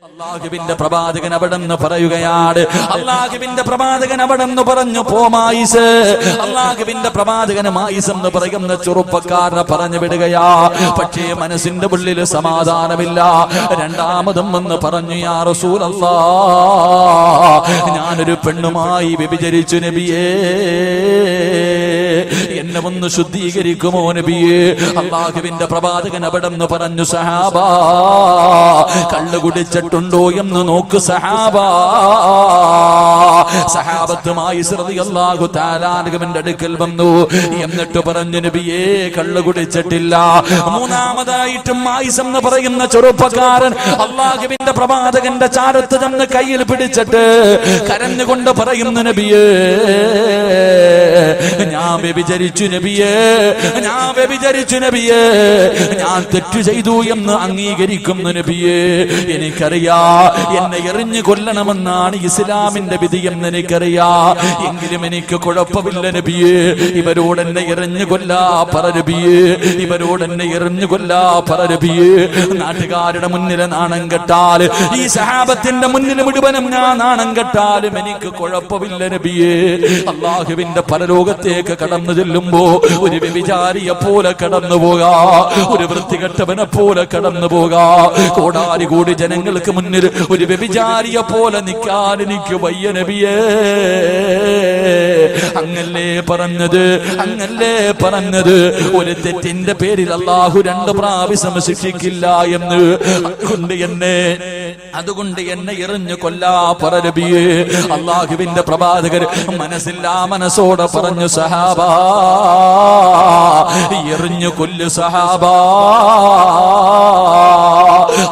അല്ലാഹുവിന്റെ പ്രവാചകൻ അവിടെന്ന് പറയുകയാണ്. അല്ലാഹുവിന്റെ പ്രവാചകൻ അവിടെന്ന് പറഞ്ഞു, പോ മായിസ്. അല്ലാഹുവിന്റെ പ്രവാചകന് മായിസ് എന്ന് പറയുന്ന ചെറുപ്പക്കാരനെ പറഞ്ഞു വിടുകയാ. പക്ഷേ മനസ്സിന്റെ ഉള്ളിൽ സമാധാനമില്ല. രണ്ടാമതും എന്ന് പറഞ്ഞു, യാ റസൂലല്ലാഹ്, ഞാനൊരു പെണ്ണുമായി വ്യഭിചരിച്ചു നബിയേ, എന്നെ ഒന്ന് ശുദ്ധീകരിക്കുമോ നബിയേ? അല്ലാഹുവിന്റെ പ്രവാചകൻ അവിടെന്ന് പറഞ്ഞു, സഹാബാ, കള്ളു കുടിച്ചിട്ടുണ്ടോ എന്ന് നോക്ക് സഹാബാ. സഹാബത്തുമായി റളിയല്ലാഹു തആല അൻഹുവിന്റെ അടുക്കൽ വന്നു. എന്നിട്ട് പറഞ്ഞു, നബിയേ, കള്ളു കുടിച്ചിട്ടില്ല. മൂന്നാമതായിട്ടും മായിസ് എന്ന് പറയുന്ന ചെറുപ്പക്കാരൻ അല്ലാഹുവിന്റെ പ്രവാചകന്റെ ചാരത്ത് ചെന്ന് കയ്യിൽ പിടിച്ചിട്ട് കരഞ്ഞുകൊണ്ട് പറയുന്നു, നബിയേ, ഞാൻ വ്യഭിചരിച്ചു നബിയേ, ഞാൻ വ്യഭിചരിച്ചു നബിയേ, ഞാൻ തെറ്റു ചെയ്തു എന്ന് അംഗീകരിക്കുന്നു നബിയേ. എനിക്കറിയാ എന്നെ എറിഞ്ഞു കൊല്ലണമെന്നാണ് ഇസ്ലാമിന്റെ വിധിയെന്ന് എനിക്കറിയാ. എങ്കിലും എനിക്ക് കുഴപ്പമില്ല നബിയേ, ഇവരോട് എന്നെ എറിഞ്ഞു കൊല്ലാ പറ നബിയേ, ഇവരോട് എന്നെ എറിഞ്ഞു കൊല്ലാ പറ നബിയേ. നാട്ടുകാരുടെ മുന്നിൽ നാണം കെട്ടാൽ, ഈ സഹാബത്തിന്റെ മുന്നിൽ മുഴുവനും ഞാൻ നാണം കെട്ടാലും എനിക്ക് കുഴപ്പമില്ല നബിയേ. അല്ലാഹുവിന്റെ പരലോകത്തേക്ക് കടന്നു ചെല്ലുമ്പോ ഒരു വ്യഭിചാരിയെ പോലെ കടന്നു പോകാ, ഒരു വൃത്തികെട്ടവനെ പോലെ കടന്നു പോകാ. കോടാലി കൂടി ജനങ്ങൾക്ക് മുന്നിൽ ഒരു വ്യഭിചാരിയെ പോലെ നിൽക്കാൻ എനിക്ക് വയ്യ നബിയേ. അങ്ങല്ലേ പറഞ്ഞത്, അങ്ങല്ലേ പറഞ്ഞത്, ഒരു തെറ്റിന്റെ പേരിൽ അല്ലാഹു 2 പ്രാവശ്യം ശിക്ഷിക്കില്ല എന്ന്. അതുകൊണ്ട് എന്നെ എറിഞ്ഞു കൊല്ലാ പറ നബിയേ. അല്ലാഹുവിന്റെ പ്രവാചകർ മനസ്സില്ലാ മനസ്സോടെ പറഞ്ഞു, സഹാബാ, എറിഞ്ഞു കൊല്ലു സഹാബാ.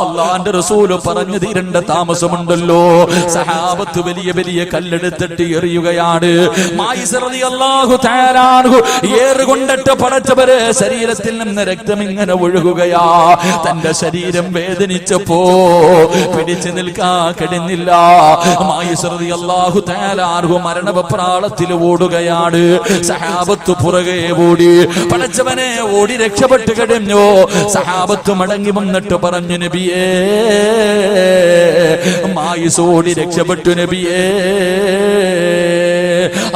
അല്ലാഹുവിന്റെ റസൂൽ പറഞ്ഞു തീരേണ്ട താമസമുണ്ടല്ലോ. സഹാബത്ത് വലിയ വലിയ കല്ലെടുത്തിട്ട് എറിയുകയാണ്. മായിസ് റളിയല്ലാഹു തആല അൻഹു ഏറുകൊണ്ടിട്ട് പടച്ചവരെ ശരീരത്തിൽ നിന്ന് രക്തം ഇങ്ങനെ ഒഴുകുകയാ. തന്റെ ശരീരം വേദനിച്ചപ്പോ പിടിച്ചു നിൽക്കാൻ കഴിഞ്ഞില്ല. മായിസ് റളിയല്ലാഹു തആല അൻഹു മരണവെപ്രാളത്തിൽ ഓടുകയാണ്. സഹാബത്ത് പുറകെ ഓടി, പടച്ചവനെ ഓടി രക്ഷപ്പെട്ട് കഴിഞ്ഞു. സഹാബത്ത് മടങ്ങി വന്നിട്ട് പറഞ്ഞു, നബിയേ, മായിസ് ഓടി രക്ഷപ്പെട്ടു നബിയേ.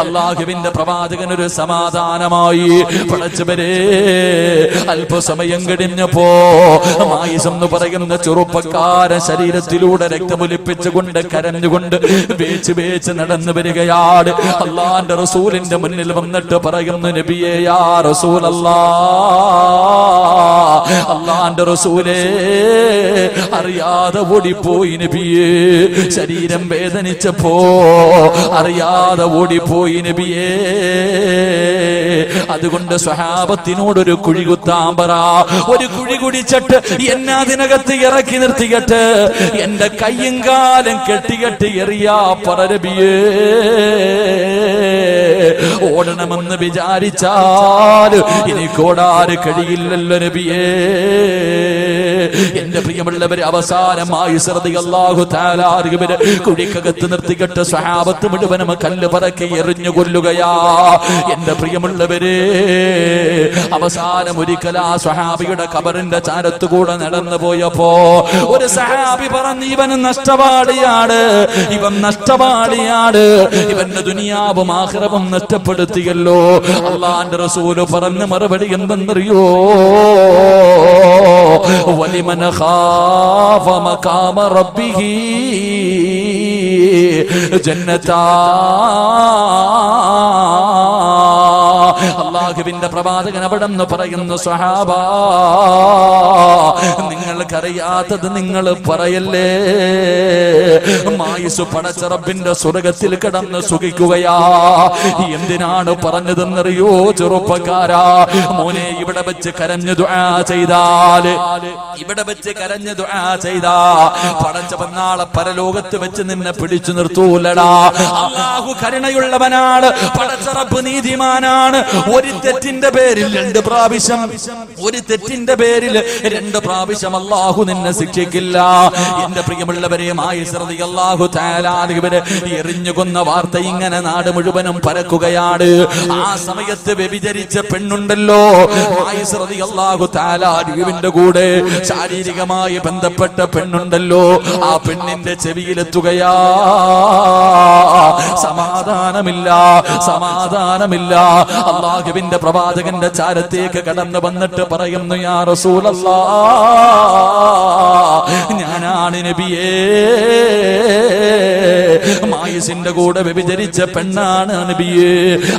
അല്ലാഹുവിന്റെ പ്രവാചകൻ ഒരു സമാധാനമായി. പടച്ചവരെ, അല്പസമയം കഴിഞ്ഞപ്പോ മായിസ് എന്ന് പറയുന്ന ചെറുപ്പക്കാരൻ ശരീരത്തിലൂടെ രക്തമൊലിപ്പിച്ചുകൊണ്ട് കരഞ്ഞുകൊണ്ട് വേച്ച് വേച്ച് നടന്നു വരികയാണ്. അല്ലാഹുവിന്റെ റസൂലിന്റെ മുന്നിൽ വന്നിട്ട് പറയുന്നു, നബിയേ, യാ റസൂലല്ലാഹ്, അല്ലാഹുവിന്റെ റസൂലേ, അറിയാതെ ഓടിപ്പോയി നബിയേ. ശരീരം വേദനിച്ചപ്പോ അറിയാതെ ഓടിപ്പോയി നബിയേ. അതുകൊണ്ട് സ്വഹാബത്തിനോടൊരു കുഴി കുത്താൻ പറ. ഒരു കുഴി കുടിച്ചിട്ട് എന്നെ അതിനകത്ത് ഇറക്കി നിർത്തിയിട്ട് എന്റെ കയ്യും കാലും കെട്ടികെട്ടി എറിയാ പറ നബിയേ. ഓടണമെന്ന് വിചാരിച്ചാൽ എനിക്കോടാറ് കഴിയില്ലല്ലോ നബിയേ. എന്റെ പ്രിയമുള്ളവരെ, അവസാനമായി റളിയല്ലാഹു തആല അൻഹുവിനെ കുഴിക്കകത്ത് നിർത്തിയിട്ട് സ്വഹാബത്ത് മുഴുവനും കല്ല് പറക്കി എറിഞ്ഞു കൊല്ലുകയാ. എന്റെ പ്രിയമുള്ളവരെ, അവസാനം ഒരിക്കൽ ആ സ്വഹാബിയുടെ ഖബറിന്റെ ചാരത്തുകൂടെ നടന്നു പോയപ്പോ ഒരു സഹാബി പറഞ്ഞു, ഇവൻ നഷ്ടപാളിയാണ്, ഇവൻ നഷ്ടപാളിയാണ്, ഇവന്റെ ദുനിയാവും ആഖിറവും നഷ്ടപ്പെടുത്തിയല്ലോ. അല്ലാഹുവിന്റെ റസൂല് പറഞ്ഞ മറുപടി എന്തെന്നറിയോ? വലിമൻ ഖാഫ മഖാമ റബ്ബിഹി ജന്നതാ. അല്ലാഹുവിന്റെ പ്രവാചകൻ അവിടെന്ന് പറയുന്നു, സ്വഹാബാ, നിങ്ങൾക്കറിയാത്തത് നിങ്ങൾ പറയല്ലേ. മായിസ് പടച്ച റബ്ബിന്റെ സ്വർഗ്ഗത്തിൽ കിടന്ന് സുഖിക്കുകയാ. എന്തിനാണ് പറഞ്ഞതെന്നറിയോ ചെറുപ്പക്കാരാ? മോനെ, ഇവിടെ വെച്ച് കരഞ്ഞു ദുആ ചെയ്താല്, ഇവിടെ വെച്ച് കരഞ്ഞു ദുആ ചെയ്താ പടച്ചവൻ നാളെ പരലോകത്ത് വെച്ച് നിന്നെ പിടിച്ചു നിർത്തൂലടാ. അല്ലാഹു കരുണയുള്ളവനാണ്, പടച്ച റബ്ബ് നീതിമാനാണ്. ഒരു തെറ്റിന്റെ പേരിൽ 2 പ്രാവശ്യം, ഒരു തെറ്റിന്റെ പേരിൽ 2 പ്രാവശ്യം അല്ലാഹു നിന്നെ ശിക്ഷിക്കില്ല. എന്റെ പ്രിയമുള്ളവരെ, മായിസ് റളിയല്ലാഹു തആല അൻഹുവിനെ എറിഞ്ഞു കൊന്ന വാർത്ത ഇങ്ങനെ നാട് മുഴുവനും പരക്കുകയാണ്. ആ സമയത്ത് വ്യഭിചരിച്ച പെണ്ണുണ്ടല്ലോ, മായിസ് റളിയല്ലാഹു തആല അൻഹുവിന്റെ കൂടെ ശാരീരികമായി ബന്ധപ്പെട്ട പെണ്ണുണ്ടല്ലോ, ആ പെണ്ണിന്റെ ചെവിയിലെത്തുകയാ. സമാധാനമില്ല, സമാധാനമില്ല. അല്ലാഹുവിന്റെ പ്രവാചകന്റെ ചാരത്തേക്ക് കടന്നു വന്നിട്ട് പറയുന്നു, യാ റസൂലല്ലാഹ്, ഞാനാണ് നബിയേ, മായിസിന്റെ കൂടെ വ്യഭിചരിച്ച പെണ്ണാണ് നബിയേ.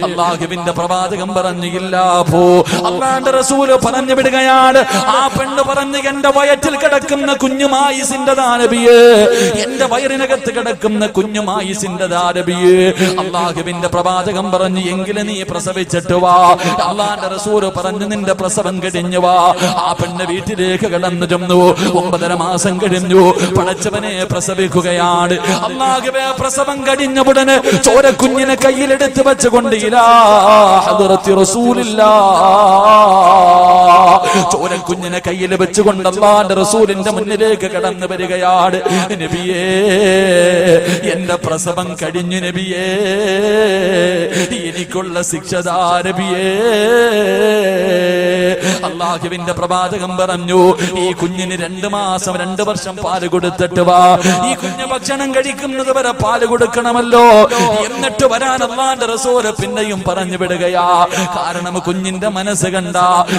അല്ലാഹുവിന്റെ പ്രവാചകൻ പറഞ്ഞില്ല, പോ. അല്ലാഹുവിന്റെ റസൂല് പറഞ്ഞു വിടുകയാണ്. ആ പെണ്ണ് പറഞ്ഞു, എന്റെ വയറ്റിൽ കിടക്കുന്ന കുഞ്ഞു മായിസിന്റെതാ നബിയേ, എന്റെ വയറിനകത്ത് കിടക്കുന്ന കുഞ്ഞു മായിസിന്റെതാ നബിയേ. അല്ലാഹുവിന്റെ പ്രവാചകൻ പറഞ്ഞു, എങ്കിലും നീ പ്രസവിച്ചിട്ട് വാ. അല്ലാഹുവിന്റെ റസൂല് പറഞ്ഞു, നിന്റെ പ്രസവം കഴിഞ്ഞു വാ. ആ പെണ്ണ് വീട്ടിലേക്ക് കടന്നു ചെന്നു. 9.5 മാസം കഴിഞ്ഞു. പടച്ചവനെ പ്രസവിക്കുകയാണ്. അല്ലാഹുവേ, പ്രസവം കഴിഞ്ഞ ഉടനെ ചോരക്കുഞ്ഞിനെ കയ്യിലെടുത്ത് വെച്ചുകൊണ്ട് ഇലാ ഹദ്റത്തി റസൂലില്ലാഹ്, ചോരക്കുഞ്ഞിനെ കയ്യിൽ വെച്ചുകൊണ്ട് അല്ലാഹുവിന്റെ റസൂലിന്റെ മുന്നിലേക്ക് കടന്നു വരികയാണ്. നബിയേ, എന്റെ പ്രസവം കഴിഞ്ഞു നബിയേ, എനിക്കുള്ള ശിക്ഷതാ നബിയേ. അല്ലാഹുവിന്റെ പ്രവാചകൻ പറഞ്ഞു, ഈ കുഞ്ഞിന് 2 മാസം 2 വർഷം പാല് കൊടുത്തിട്ട് വാ. ഈ കുഞ്ഞ് ഭക്ഷണം കഴിക്കുന്നത് വരെ പാല് കൊടുക്കണമല്ലോ. എന്നിട്ട് വരാൻ അല്ലാഹുവിന്റെ റസൂല് പിന്നെയും പറഞ്ഞു വിടുകയാ. കാരണം കുഞ്ഞിന്റെ മനസ്സ് കണ്ട,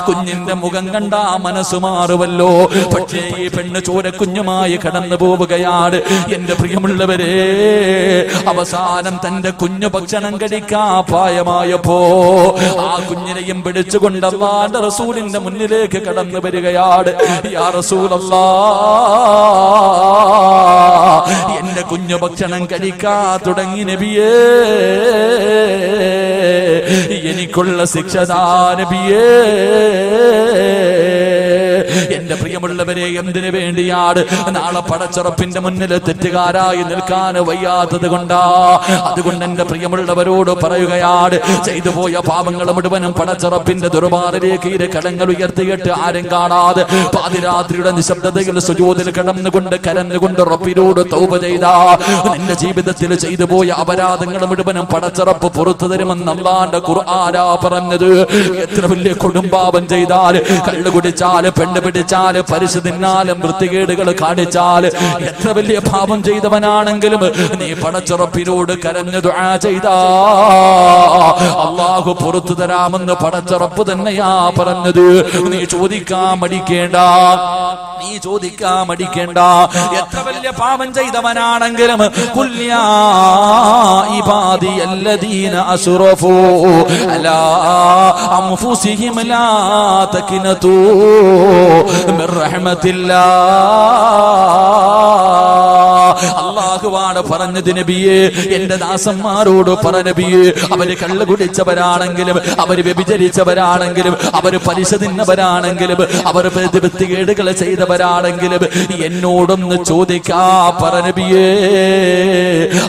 കുഞ്ഞിന്റെ മുഖം കണ്ട മനസ്സ് മാറുമല്ലോ. പക്ഷേ ഈ പെണ്ണ് ചോരക്കുഞ്ഞുമായി കടന്നു പോവുകയാണ്. എന്റെ പ്രിയമുള്ളവരെ, അവസാനം തന്റെ കുഞ്ഞു ഭക്ഷണം കഴിക്കാൻ പ്രായമായപ്പോ ആ കുഞ്ഞിനെയും പിടിച്ചുകൊണ്ട് അല്ലാഹുവിന്റെ റസൂലിന്റെ മുന്നിലേക്ക് കടന്നു വരികയാണ്. യാ റസൂലല്ലാഹ്, എന്റെ കുഞ്ഞു ഭക്ഷണം കഴിക്കാൻ തുടങ്ങി നബിയേ, എനിക്കുള്ള ശിക്ഷതാ നബിയേ. എന്റെ പ്രിയമുള്ളവരെ, എന്തിനു വേണ്ടിയാണ്? നാളെ പടച്ചുറപ്പിന്റെ മുന്നിൽ തെറ്റുകാരായി നിൽക്കാൻ വയ്യാത്തത് കൊണ്ടാ. അതുകൊണ്ട് എന്റെ പ്രിയമുള്ളവരോട് പറയുകയാണ്, ചെയ്തു പോയ പാപങ്ങൾ മുഴുവനും പടച്ചുറപ്പിന്റെ ദുർബാറിലേക്ക് ഇരു കടങ്ങൾ ഉയർത്തിയിട്ട് ആരും കാണാതെ പാതിരാത്രിയുടെ നിശബ്ദതയിൽ സുജൂദിൽ കിടന്നുകൊണ്ട് കരഞ്ഞുകൊണ്ട് റബ്ബിനോട് തൗബ ചെയ്താ നിന്റെ ജീവിതത്തിൽ ചെയ്തു പോയ അപരാധങ്ങൾ മുഴുവനും പടച്ചുറപ്പ് പുറത്തു തരുമെന്ന് അല്ലാഹുവിന്റെ ഖുർആനാ പറഞ്ഞത്. എത്ര വലിയ കൊടുമ്പാപം ചെയ്താൽ, കള്ളു കുടിച്ചാല്, പെണ്ണ് പിടിച്ചാല്, പരിശു തിന്നാലും, വൃത്തികേടുകൾ കാണിച്ചാല്, എത്ര വലിയ പാപം ചെയ്തവനാണെങ്കിലും നീ പടച്ചുറപ്പിനോട് കരഞ്ഞു ദുആ ചെയ്താ അല്ലാഹു പുറത്തു തരാമെന്ന് പടച്ചുറപ്പ് തന്നെയാ പറഞ്ഞത്. നീ ചോദിക്കാൻ മടിക്കേണ്ട, നീ ചോദിക്കാൻ മടിക്കേണ്ട. എത്ര വലിയ പാപം ചെയ്തവനാണെങ്കിലും ഖുൽ യാ ഇബാദിയല്ലദീന അസ്റഫൂ അലാ അൻഫുസിഹിം ലാ തഖ്നതൂ മിർ റഹ്മത്തില്ലാഹ്. അല്ലാഹുവാണ് പറഞ്ഞത് നബിയേ, എന്റെ ദാസന്മാരോട് പറ നബിയേ, അവര് കള്ളു കുടിച്ചവരാണെങ്കിലും, അവര് വ്യഭിചരിച്ചവരാണെങ്കിലും, അവര് പലിശ തിന്നവരാണെങ്കിലും, അവർ വൃത്തികേടുകൾ ചെയ്തവരാണെങ്കിലും എന്നോടൊന്ന് ചോദിക്കാ പറ നബിയേ,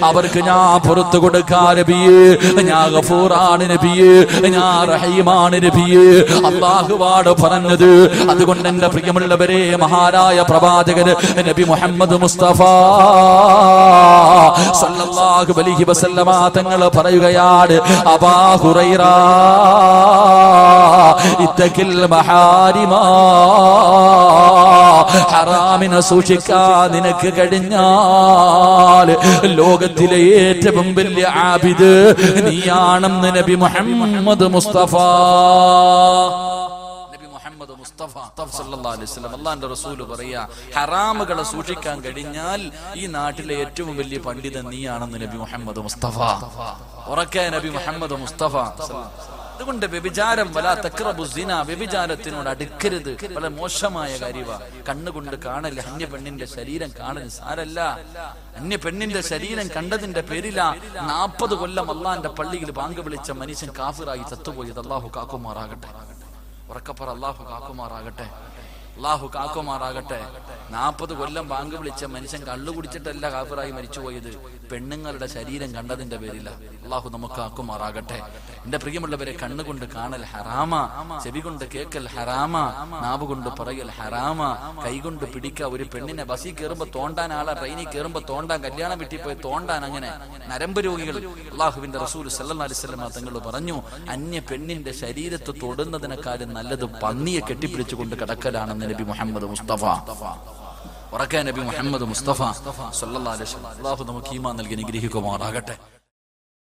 അവർക്ക് ഞാൻ പുറത്തു കൊടുക്കാ നബിയേ. ഞാൻ ഗഫൂറാണ് നബിയേ, ഞാൻ റഹീമാണ് നബിയേ. അല്ലാഹുവാണ് പറഞ്ഞത്. അതുകൊണ്ട് എന്റെ പ്രിയമുള്ളവരെ, മഹാനായ പ്രവാചകൻ നബി മുഹമ്മദ് മുസ്തഫ സല്ലല്ലാഹു അലൈഹി വസല്ലമ തങ്ങൾ പറയുകയാണ്, അബാ ഹുറൈറ ഇത്തഖിൽ മഹാരിമ, ഹറാമിനെ സൂക്ഷിക്കാൻ നിനക്ക് കഴിഞ്ഞാൽ ലോകത്തിലെ ഏറ്റവും വലിയ ആബിദ് നീയാണെന്ന് നബി മുഹമ്മദ് മുസ്തഫ. അല്ലാഹുവിന്റെ റസൂല് പറയാ, ഹറാമുകളെ സൂക്ഷിക്കാൻ കഴിഞ്ഞാൽ ഈ നാട്ടിലെ ഏറ്റവും വലിയ പണ്ഡിതൻ നീയാണെന്ന് നബി മുഹമ്മദ് മുസ്തഫ. ഉറക്കെ നബി മുഹമ്മദ് മുസ്തഫ. അതുകൊണ്ട് വ്യഭിചാരം, വലാ തഖ്റബു സിന, വ്യഭിചാരത്തിനോട് അടുക്കരുത്. വളരെ മോശമായ കാര്യമാണ്. കണ്ണുകൊണ്ട് കാണൽ, അന്യ പെണ്ണിന്റെ ശരീരം കാണൽ സാരല്ല. അന്യ പെണ്ണിന്റെ ശരീരം കണ്ടതിന്റെ പേരിലാ 40 കൊല്ലം അള്ളാന്റെ പള്ളിയിൽ ബാങ്ക് വിളിച്ച മനുഷ്യൻ കാഫിറായി ചത്തുപോയത്. അല്ലാഹു കാക്കുമാറാകട്ടെ. ഉറക്കപ്പറ, അല്ലാഹു കാക്കുമാറാകട്ടെ, അല്ലാഹു കാക്കുമാറാകട്ടെ. 40 കൊല്ലം ബാങ്ക് വിളിച്ച മനുഷ്യൻ കള്ളു കുടിച്ചിട്ടല്ല കാഫിറായി മരിച്ചുപോയത്, പെണ്ണുങ്ങളുടെ ശരീരം കണ്ടതിന്റെ പേരില്ല. അള്ളാഹു നമുക്ക് ആക്കുമാറാകട്ടെ. എന്റെ പ്രിയമുള്ളവരെ, കണ്ണുകൊണ്ട് കാണൽ ഹറാമ, ചെവി കൊണ്ട് കേക്കൽ ഹറാമ, നാവ് കൊണ്ട് പറയൽ ഹറാമ, കൈകൊണ്ട് പിടിക്കുക. ഒരു പെണ്ണിനെ ബസ്സിൽ കയറുമ്പോ തോണ്ടാൻ, ആളെ ട്രെയിനിൽ കയറുമ്പോ തോണ്ടാൻ, കല്യാണം വീട്ടിൽ പോയി തോണ്ടാൻ, അങ്ങനെ നരമ്പ് രോഗികൾ. അള്ളാഹുവിന്റെ റസൂൽ സല്ലല്ലാഹു അലൈഹി വസല്ലം തങ്ങൾ പറഞ്ഞു, അന്യ പെണ്ണിന്റെ ശരീരത്ത് തൊടുന്നതിനെക്കാളും നല്ലത് പന്നിയെ കെട്ടിപ്പിടിച്ചുകൊണ്ട് കിടക്കലാണെന്ന് നബി മുഹമ്മദ് മുസ്തഫ. ഉറക്കെ നബി മുഹമ്മദ് മുസ്തഫ സല്ലല്ലാഹു അലൈഹി വസല്ലം. അള്ളാഹു നമുക്ക് ഈമാൻ നൽകി അനുഗ്രഹിക്കുമാറാകട്ടെ.